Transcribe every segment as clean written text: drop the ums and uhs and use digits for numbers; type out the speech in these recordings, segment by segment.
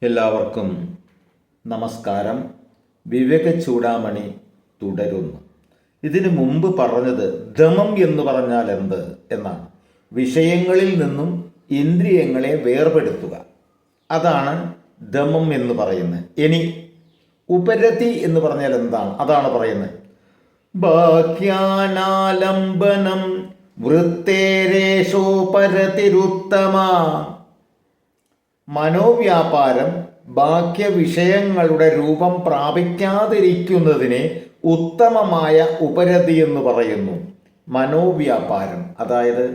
എല്ലാവർക്കും നമസ്കാരം. വിവേക ചൂടാമണി തുടരുന്നു. ഇതിനു മുമ്പ് പറഞ്ഞത് ദമം എന്ന് പറഞ്ഞാൽ എന്ത് എന്നാണ്. വിഷയങ്ങളിൽ നിന്നും ഇന്ദ്രിയങ്ങളെ വേർപെടുത്തുക, അതാണ് ദമം എന്ന് പറയുന്നത്. ഇനി ഉപരതി എന്ന് പറഞ്ഞാൽ എന്താണ്? അതാണ് പറയുന്നത്. ബാഹ്യാനാലംബനം വൃത്തേരേഷോപരതിരുത്തമ. മനോവ്യാപാരം ബാഹ്യവിഷയങ്ങളുടെ രൂപം പ്രാപിക്കാതിരിക്കുന്നതിനെ ഉത്തമമായ ഉപരതി എന്ന് പറയുന്നു. മനോവ്യാപാരം, അതായത്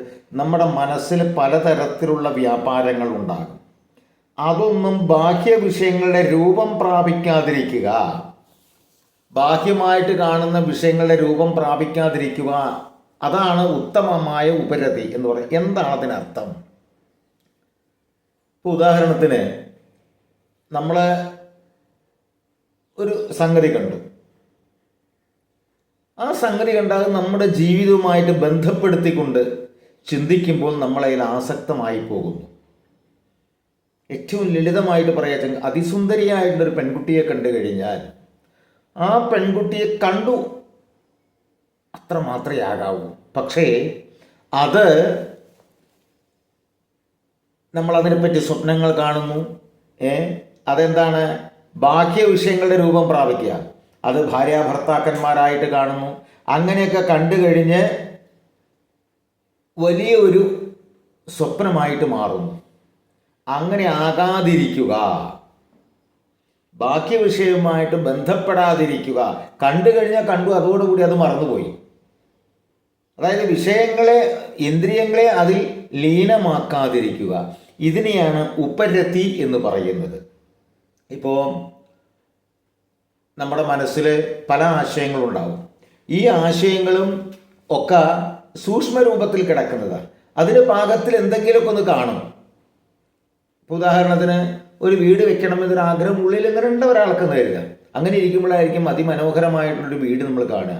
നമ്മുടെ മനസ്സിൽ പലതരത്തിലുള്ള വ്യാപാരങ്ങൾ ഉണ്ടാകും. അതൊന്നും ബാഹ്യവിഷയങ്ങളുടെ രൂപം പ്രാപിക്കാതിരിക്കുക, ബാഹ്യമായിട്ട് കാണുന്ന വിഷയങ്ങളുടെ രൂപം പ്രാപിക്കാതിരിക്കുക, അതാണ് ഉത്തമമായ ഉപരതി എന്ന് പറയുന്നത്. എന്താണ് അതിനർത്ഥം? ഇപ്പോൾ ഉദാഹരണത്തിന് നമ്മൾ ഒരു സംഗതി കണ്ടു. ആ സംഗതി കണ്ടാൽ നമ്മുടെ ജീവിതവുമായിട്ട് ബന്ധപ്പെടുത്തിക്കൊണ്ട് ചിന്തിക്കുമ്പോൾ നമ്മളതിൽ ആസക്തമായി പോകുന്നു. ഏറ്റവും ലളിതമായിട്ട് പറയാൻ, അതിസുന്ദരിയായിട്ടുള്ളൊരു പെൺകുട്ടിയെ കണ്ടു കഴിഞ്ഞാൽ ആ പെൺകുട്ടിയെ കണ്ടു, അത്ര മാത്രമേ ആകാവൂ. പക്ഷേ അത് നമ്മളതിനെപ്പറ്റി സ്വപ്നങ്ങൾ കാണുന്നു. അതെന്താണ്? ബാഹ്യ വിഷയങ്ങളുടെ രൂപം പ്രാപിക്കുക. അത് ഭാര്യാഭർത്താക്കന്മാരായിട്ട് കാണുന്നു. അങ്ങനെയൊക്കെ കണ്ടു കഴിഞ്ഞ് വലിയ ഒരു സ്വപ്നമായിട്ട് മാറുന്നു. അങ്ങനെ ആകാതിരിക്കുക, ബാഹ്യ വിഷയവുമായിട്ട് ബന്ധപ്പെടാതിരിക്കുക. കണ്ടു കഴിഞ്ഞാൽ കണ്ടു, അതോടുകൂടി അത് മറന്നുപോയി. അതായത് വിഷയങ്ങളെ, ഇന്ദ്രിയങ്ങളെ അതിൽ ലീനമാക്കാതിരിക്കുക. ഇതിനെയാണ് ഉപരതി എന്ന് പറയുന്നത്. ഇപ്പോൾ നമ്മുടെ മനസ്സിൽ പല ആശയങ്ങളുണ്ടാവും. ഈ ആശയങ്ങളും ഒക്കെ സൂക്ഷ്മരൂപത്തിൽ കിടക്കുന്നതാണ്. അതിന് പാകത്തിൽ എന്തെങ്കിലുമൊക്കെ ഒന്ന് കാണും. ഇപ്പോൾ ഉദാഹരണത്തിന് ഒരു വീട് വെക്കണമെന്നൊരു ആഗ്രഹം ഉള്ളിൽ ഇങ്ങനെ ഉണ്ട് ഒരാൾക്ക് കരുതുക. അങ്ങനെ ഇരിക്കുമ്പോഴായിരിക്കും അതിമനോഹരമായിട്ടുള്ളൊരു വീട് നമ്മൾ കാണുക.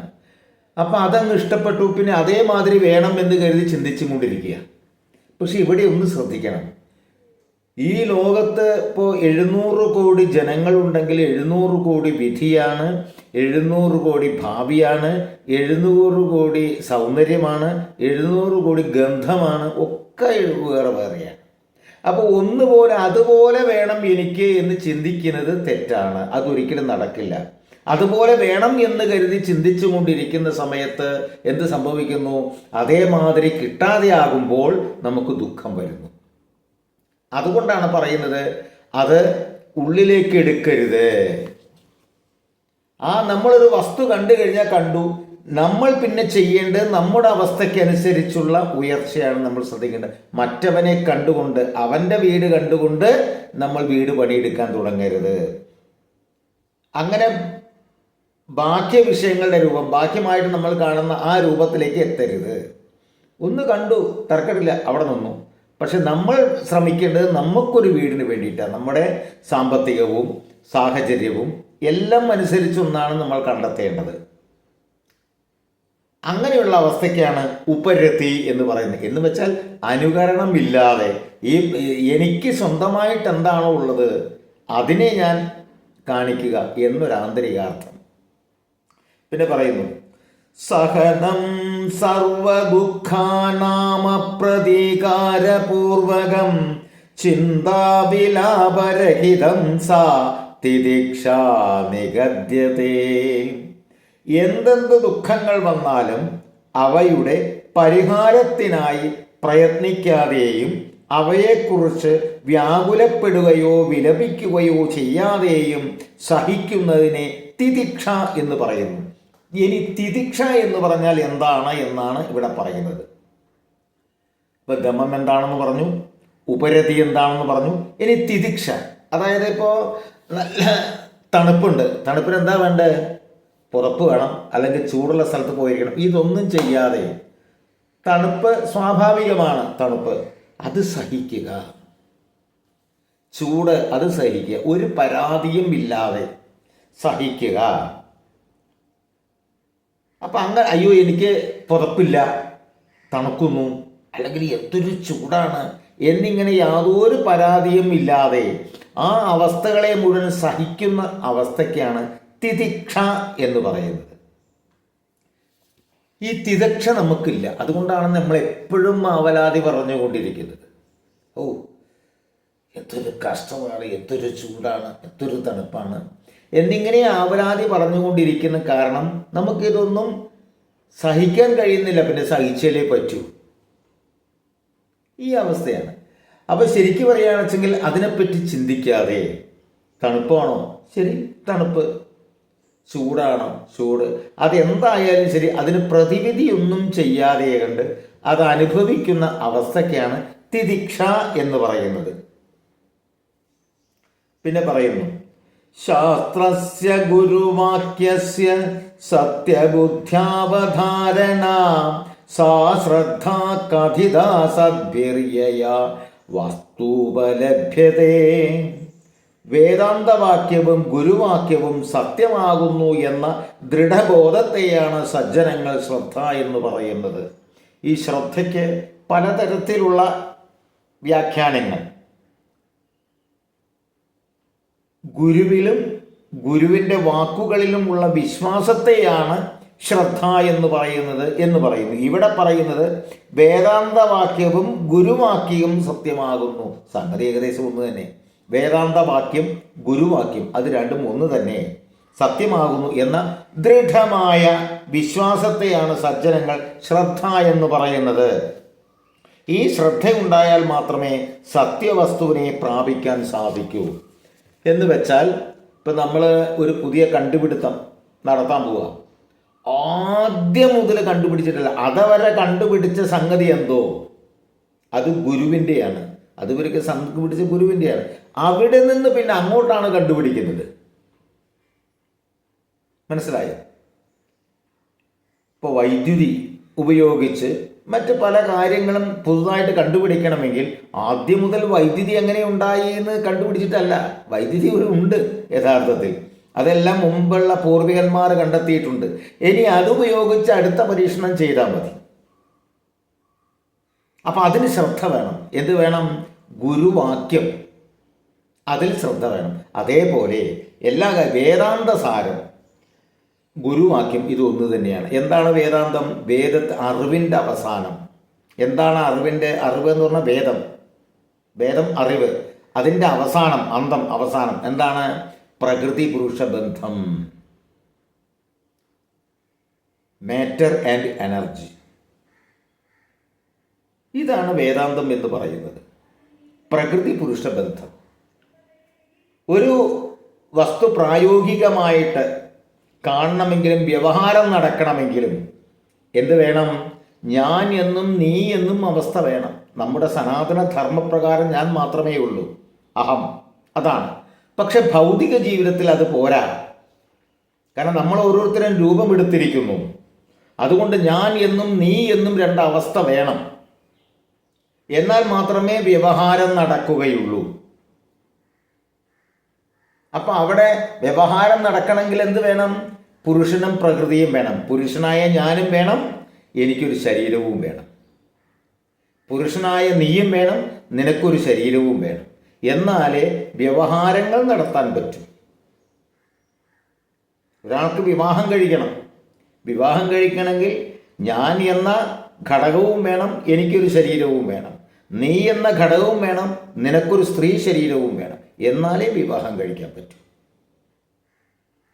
അപ്പം അതങ്ങ് ഇഷ്ടപ്പെട്ടു, പിന്നെ അതേമാതിരി വേണം എന്ന് കരുതി ചിന്തിച്ചും കൊണ്ടിരിക്കുക. പക്ഷെ ഇവിടെ ഒന്ന് ശ്രദ്ധിക്കണം. ഈ ലോകത്ത് ഇപ്പോൾ 700 കോടി ജനങ്ങളുണ്ടെങ്കിൽ 700 കോടി വിധിയാണ്, 700 കോടി ഭാവിയാണ്, 700 കോടി സൗന്ദര്യമാണ്, 700 കോടി ഗന്ധമാണ്, ഒക്കെ വേറെ വേറെയാണ്. അപ്പോൾ ഒന്നുപോലെ അതുപോലെ വേണം എനിക്ക് എന്ന് ചിന്തിക്കുന്നത് തെറ്റാണ്. അതൊരിക്കലും നടക്കില്ല. അതുപോലെ വേണം എന്ന് കരുതി ചിന്തിച്ചു കൊണ്ടിരിക്കുന്ന സമയത്ത് എന്ത് സംഭവിക്കുന്നു? അതേമാതിരി കിട്ടാതെയാകുമ്പോൾ നമുക്ക് ദുഃഖം വരുന്നു. അതുകൊണ്ടാണ് പറയുന്നത്, അത് ഉള്ളിലേക്ക് എടുക്കരുത്. നമ്മളൊരു വസ്തു കണ്ടു കഴിഞ്ഞാൽ കണ്ടു, നമ്മൾ പിന്നെ ചെയ്യേണ്ടത് നമ്മുടെ അവസ്ഥയ്ക്കനുസരിച്ചുള്ള ഉയർച്ചയാണ് നമ്മൾ ശ്രദ്ധിക്കേണ്ടത്. മറ്റവനെ കണ്ടുകൊണ്ട്, അവൻ്റെ വീട് കണ്ടുകൊണ്ട് നമ്മൾ വീട് പണിയെടുക്കാൻ തുടങ്ങരുത്. അങ്ങനെ ബാഹ്യ വിഷയങ്ങളുടെ രൂപം, ബാഹ്യമായിട്ട് നമ്മൾ കാണുന്ന ആ രൂപത്തിലേക്ക് എത്തരുത്. ഒന്ന് കണ്ടു, തർക്കമില്ല, അവിടെ നിന്നു. പക്ഷെ നമ്മൾ ശ്രമിക്കേണ്ടത് നമുക്കൊരു വീടിന് വേണ്ടിയിട്ടാണ്. നമ്മുടെ സാമ്പത്തികവും സാഹചര്യവും എല്ലാം അനുസരിച്ചൊന്നാണ് നമ്മൾ കണ്ടെത്തേണ്ടത്. അങ്ങനെയുള്ള അവസ്ഥയ്ക്കാണ് ഉപരതി എന്ന് പറയുന്നത്. എന്ന് വെച്ചാൽ അനുകരണമില്ലാതെ എനിക്ക് സ്വന്തമായിട്ട് എന്താണോ ഉള്ളത് അതിനെ ഞാൻ കാണിക്കുക എന്നൊരാന്തരികാർത്ഥം. പിന്നെ പറയുന്നു, സഹനം സർവദുഃഖാനാമപ്രതീകാരപൂർവകം ചിന്താവിലാപരഹിതം സാ തിതിക്ഷാ നിഗദ്യതേ. എന്തെന്ത് ദുഃഖങ്ങൾ വന്നാലും അവയുടെ പരിഹാരത്തിനായി പ്രയത്നിക്കാതെയും അവയെക്കുറിച്ച് വ്യാകുലപ്പെടുകയോ വിലപിക്കുകയോ ചെയ്യാതെയും സഹിക്കുന്നതിനെ തിതിക്ഷ എന്ന് പറയുന്നു. ഇനി തിതിക്ഷ എന്ന് പറഞ്ഞാൽ എന്താണ് എന്നാണ് ഇവിടെ പറയുന്നത്. ഇപ്പൊ ദമം എന്താണെന്ന് പറഞ്ഞു, ഉപരതി എന്താണെന്ന് പറഞ്ഞു. ഇനി തിതിക്ഷ, അതായത് ഇപ്പോൾ നല്ല തണുപ്പുണ്ട്, തണുപ്പിന് എന്താ വേണ്ടത്? പുറത്ത് വേണം, അല്ലെങ്കിൽ ചൂടുള്ള സ്ഥലത്ത് പോയിരിക്കണം. ഇതൊന്നും ചെയ്യാതെ, തണുപ്പ് സ്വാഭാവികമാണ്, തണുപ്പ് അത് സഹിക്കുക, ചൂട് അത് സഹിക്കുക, ഒരു പരാതിയും ഇല്ലാതെ സഹിക്കുക. അപ്പം അങ്ങനെ അയ്യോ എനിക്ക് പുറപ്പില്ല, തണുക്കുന്നു, അല്ലെങ്കിൽ എന്തൊരു ചൂടാണ് എന്നിങ്ങനെ യാതൊരു പരാതിയും ഇല്ലാതെ ആ അവസ്ഥകളെ മുഴുവൻ സഹിക്കുന്ന അവസ്ഥയ്ക്കാണ് തിതിക്ഷ എന്ന് പറയുന്നത്. ഈ തിതിക്ഷ നമുക്കില്ല. അതുകൊണ്ടാണ് നമ്മൾ എപ്പോഴും ആവലാതി പറഞ്ഞുകൊണ്ടിരിക്കുന്നത്. ഓ, എന്തൊരു കഷ്ടമാണ്, എന്തൊരു ചൂടാണ്, എന്തൊരു തണുപ്പാണ് എന്നിങ്ങനെ ആവലാതി പറഞ്ഞുകൊണ്ടിരിക്കുന്ന കാരണം നമുക്കിതൊന്നും സഹിക്കാൻ കഴിയുന്നില്ല. പിന്നെ സഹിച്ചാലേ പറ്റൂ, ഈ അവസ്ഥയാണ്. അപ്പോൾ ശരിക്കും പറയുകയാണെന്ന് വെച്ചെങ്കിൽ അതിനെപ്പറ്റി ചിന്തിക്കാതെ, തണുപ്പാണോ ശരി തണുപ്പ്, ചൂടാണോ ചൂട്, അതെന്തായാലും ശരി അതിന് പ്രതിവിധിയൊന്നും ചെയ്യാതെ കണ്ട് അത് അനുഭവിക്കുന്ന അവസ്ഥയ്ക്കാണ് തിതിക്ഷ എന്ന് പറയുന്നത്. പിന്നെ പറയുന്നു, ശാസ്ത്രസ്യ ഗുരുവാക്യസ്യ സത്യബുദ്ധ്യാവധാരണ സാ ശ്രദ്ധ കഥിത സദ്ഭിർയയ വസ്തുപലഭ്യതേ. വേദാന്തവാക്യവും ഗുരുവാക്യവും സത്യമാകുന്നു എന്ന ദൃഢബോധത്തെയാണ് സജ്ജനങ്ങൾ ശ്രദ്ധ എന്ന് പറയുന്നത്. ഈ ശ്രദ്ധയ്ക്ക് പലതരത്തിലുള്ള വ്യാഖ്യാനങ്ങൾ. ഗുരുവിലും ഗുരുവിൻ്റെ വാക്കുകളിലുമുള്ള വിശ്വാസത്തെയാണ് ശ്രദ്ധ എന്ന് പറയുന്നു. ഇവിടെ പറയുന്നത് വേദാന്തവാക്യവും ഗുരുവാക്യവും സത്യമാകുന്നു. സംഗതി ഏകദേശം ഒന്ന് തന്നെ. വേദാന്തവാക്യം ഗുരുവാക്യം അത് രണ്ടും ഒന്ന് തന്നെ, സത്യമാകുന്നു എന്ന ദൃഢമായ വിശ്വാസത്തെയാണ് സജ്ജനങ്ങൾ ശ്രദ്ധ എന്ന് പറയുന്നത്. ഈ ശ്രദ്ധയുണ്ടായാൽ മാത്രമേ സത്യവസ്തുവിനെ പ്രാപിക്കാൻ സാധിക്കൂ. എന്ന് വെച്ചാൽ ഇപ്പം നമ്മൾ ഒരു പുതിയ കണ്ടുപിടുത്തം നടത്താൻ പോവുക, ആദ്യം മുതൽ കണ്ടുപിടിച്ചിട്ടില്ല, അതുവരെ കണ്ടുപിടിച്ച സംഗതി എന്തോ അത് ഗുരുവിൻ്റെയാണ്, അതുവരെയൊക്കെ കണ്ടുപിടിച്ച ഗുരുവിൻ്റെയാണ്. അവിടെ നിന്ന് പിന്നെ അങ്ങോട്ടാണ് കണ്ടുപിടിക്കുന്നത്. മനസ്സിലായോ? ഇപ്പോൾ വൈദ്യുതി ഉപയോഗിച്ച് മറ്റ് പല കാര്യങ്ങളും പുതുതായിട്ട് കണ്ടുപിടിക്കണമെങ്കിൽ ആദ്യം മുതൽ വൈദ്യുതി എങ്ങനെ ഉണ്ടായി എന്ന് കണ്ടുപിടിച്ചിട്ടല്ല. വൈദ്യുതി ഉണ്ട് യഥാർത്ഥത്തിൽ, അതെല്ലാം മുമ്പുള്ള പൂർവികന്മാർ കണ്ടെത്തിയിട്ടുണ്ട്. ഇനി അതുപയോഗിച്ച് അടുത്ത പരീക്ഷണം ചെയ്താൽ മതി. അപ്പം അതിന് ശ്രദ്ധ വേണം. എന്ത് വേണം? ഗുരുവാക്യം, അതിൽ ശ്രദ്ധ വേണം. അതേപോലെ എല്ലാ വേദാന്ത സാരം ഗുരുവാക്യം ഇതൊന്നു തന്നെയാണ്. എന്താണ് വേദാന്തം? അറിവിൻ്റെ അവസാനം. എന്താണ് അറിവ് എന്ന് പറഞ്ഞാൽ വേദം അറിവ്, അതിൻ്റെ അവസാനം, അന്തം, അവസാനം എന്താണ്? പ്രകൃതി പുരുഷ ബന്ധം, മാറ്റർ ആൻഡ് എനർജി. ഇതാണ് വേദാന്തം എന്ന് പറയുന്നത്. പ്രകൃതി പുരുഷ ബന്ധം. ഒരു വസ്തു പ്രായോഗികമായിട്ട് കാണണമെങ്കിലും വ്യവഹാരം നടക്കണമെങ്കിലും എന്ത് വേണം? ഞാൻ എന്നും നീ എന്നും അവസ്ഥ വേണം. നമ്മുടെ സനാതന ധർമ്മപ്രകാരം ഞാൻ മാത്രമേ ഉള്ളൂ, അഹം, അതാണ്. പക്ഷെ ഭൗതിക ജീവിതത്തിൽ അത് പോരാ. കാരണം നമ്മൾ ഓരോരുത്തരും രൂപമെടുത്തിരിക്കുന്നു. അതുകൊണ്ട് ഞാൻ എന്നും നീ എന്നും രണ്ടവസ്ഥ വേണം. എന്നാൽ മാത്രമേ വ്യവഹാരം നടക്കുകയുള്ളൂ. അപ്പം അവിടെ വ്യവഹാരം നടക്കണമെങ്കിൽ എന്ത് വേണം? പുരുഷനും പ്രകൃതിയും വേണം. പുരുഷനായ ഞാനും വേണം, എനിക്കൊരു ശരീരവും വേണം. പുരുഷനായ നീയും വേണം, നിനക്കൊരു ശരീരവും വേണം. എന്നാലേ വ്യവഹാരങ്ങൾ നടത്താൻ പറ്റും. ഒരാൾക്ക് വിവാഹം കഴിക്കണം. വിവാഹം കഴിക്കണമെങ്കിൽ ഞാൻ എന്ന ഘടകവും വേണം, എനിക്കൊരു ശരീരവും വേണം. നീ എന്ന ഘടകവും വേണം, നിനക്കൊരു സ്ത്രീ ശരീരവും വേണം. എന്നാലേ വിവാഹം കഴിക്കാൻ പറ്റൂ.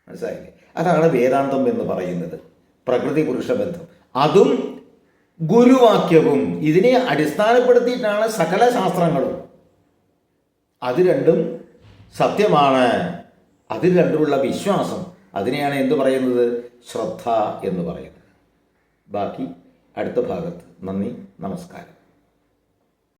മനസ്സിലായില്ലേ? അതാണ് വേദാന്തം എന്ന് പറയുന്നത്, പ്രകൃതി പുരുഷ ബന്ധം. അതും ഗുരുവാക്യവും ഇതിനെ അടിസ്ഥാനപ്പെടുത്തിയിട്ടാണ് സകല ശാസ്ത്രങ്ങളും. അത് രണ്ടും സത്യമാണ്. അതിൽ രണ്ടുമുള്ള വിശ്വാസം, അതിനെയാണ് എന്തു പറയുന്നത്? ശ്രദ്ധ എന്ന് പറയുന്നത്. ബാക്കി അടുത്ത ഭാഗത്ത്. നന്ദി, നമസ്കാരം.